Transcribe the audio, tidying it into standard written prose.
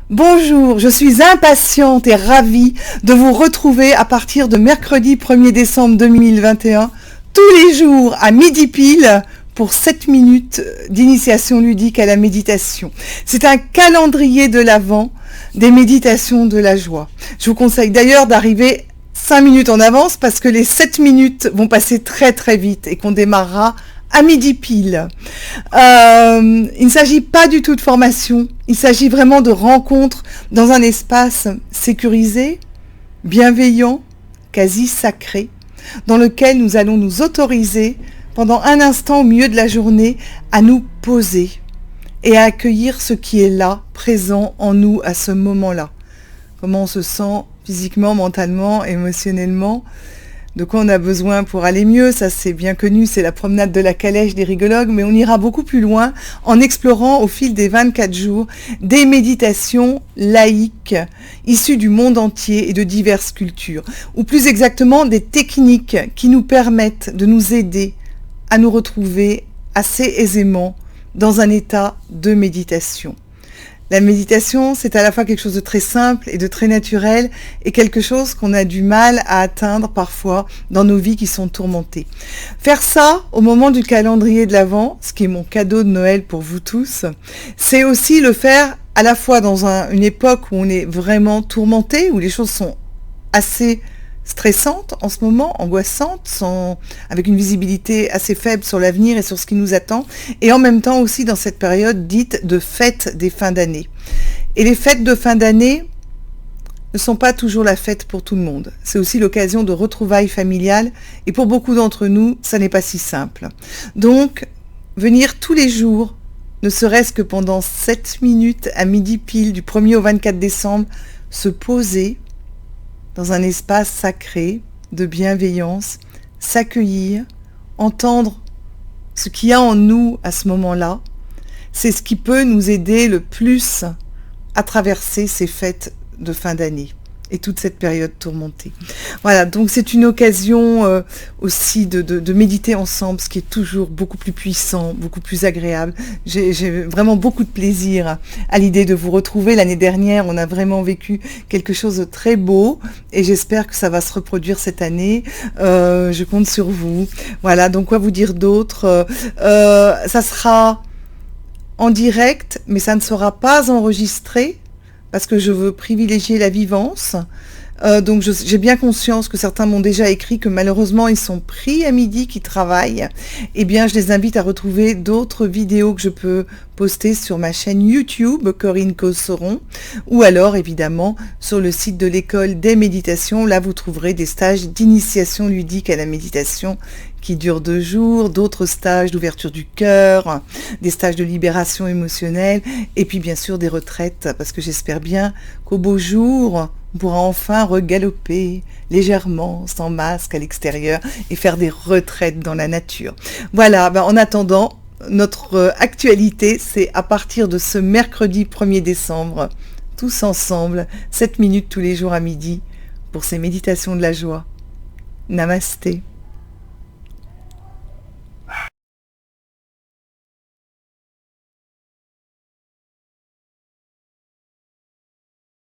Bonjour, je suis impatiente et ravie de vous retrouver à partir de mercredi 1er décembre 2021, tous les jours à midi pile, pour 7 minutes d'initiation ludique à la méditation. C'est un calendrier de l'Avent des méditations de la joie. Je vous conseille d'ailleurs d'arriver 5 minutes en avance parce que les 7 minutes vont passer très très vite et qu'on démarrera à midi pile. Il ne s'agit pas du tout de formation, il s'agit vraiment de rencontres dans un espace sécurisé, bienveillant, quasi sacré, dans lequel nous allons nous autoriser pendant un instant au milieu de la journée à nous poser et à accueillir ce qui est là, présent en nous à ce moment-là. Comment on se sent physiquement, mentalement, émotionnellement, de quoi on a besoin pour aller mieux, ça c'est bien connu, c'est la promenade de la calèche des rigologues, mais on ira beaucoup plus loin en explorant au fil des 24 jours des méditations laïques issues du monde entier et de diverses cultures, ou plus exactement des techniques qui nous permettent de nous aider à nous retrouver assez aisément dans un état de méditation. La méditation, c'est à la fois quelque chose de très simple et de très naturel et quelque chose qu'on a du mal à atteindre parfois dans nos vies qui sont tourmentées. Faire ça au moment du calendrier de l'Avent, ce qui est mon cadeau de Noël pour vous tous, c'est aussi le faire à la fois dans une époque où on est vraiment tourmenté, où les choses sont assez stressantes en ce moment, angoissantes, avec une visibilité assez faible sur l'avenir et sur ce qui nous attend, et en même temps aussi dans cette période dite de fête des fins d'année. Et les fêtes de fin d'année ne sont pas toujours la fête pour tout le monde. C'est aussi l'occasion de retrouvailles familiales, et pour beaucoup d'entre nous, ça n'est pas si simple. Donc, venir tous les jours, ne serait-ce que pendant 7 minutes à midi pile, du 1er au 24 décembre, se poser dans un espace sacré de bienveillance, s'accueillir, entendre ce qu'il y a en nous à ce moment-là, c'est ce qui peut nous aider le plus à traverser ces fêtes de fin d'année et toute cette période tourmentée. Voilà, donc c'est une occasion aussi de méditer ensemble, ce qui est toujours beaucoup plus puissant, beaucoup plus agréable. J'ai vraiment beaucoup de plaisir à l'idée de vous retrouver. L'année dernière, on a vraiment vécu quelque chose de très beau et j'espère que ça va se reproduire cette année. Je compte sur vous. Voilà, donc quoi vous dire d'autre ça sera en direct, mais ça ne sera pas enregistré, parce que je veux privilégier la vivance. Donc j'ai bien conscience que certains m'ont déjà écrit que malheureusement ils sont pris à midi, qu'ils travaillent. Eh bien je les invite à retrouver d'autres vidéos que je peux poster sur ma chaîne YouTube Corinne Cosseron, ou alors évidemment sur le site de l'école des méditations. Là vous trouverez des stages d'initiation ludique à la méditation qui durent 2 jours, d'autres stages d'ouverture du cœur, des stages de libération émotionnelle, et puis bien sûr des retraites, parce que j'espère bien qu'au beau jour, on pourra enfin regaloper légèrement, sans masque à l'extérieur, et faire des retraites dans la nature. Voilà, en attendant, notre actualité, c'est à partir de ce mercredi 1er décembre, tous ensemble, 7 minutes tous les jours à midi, pour ces méditations de la joie. Namasté.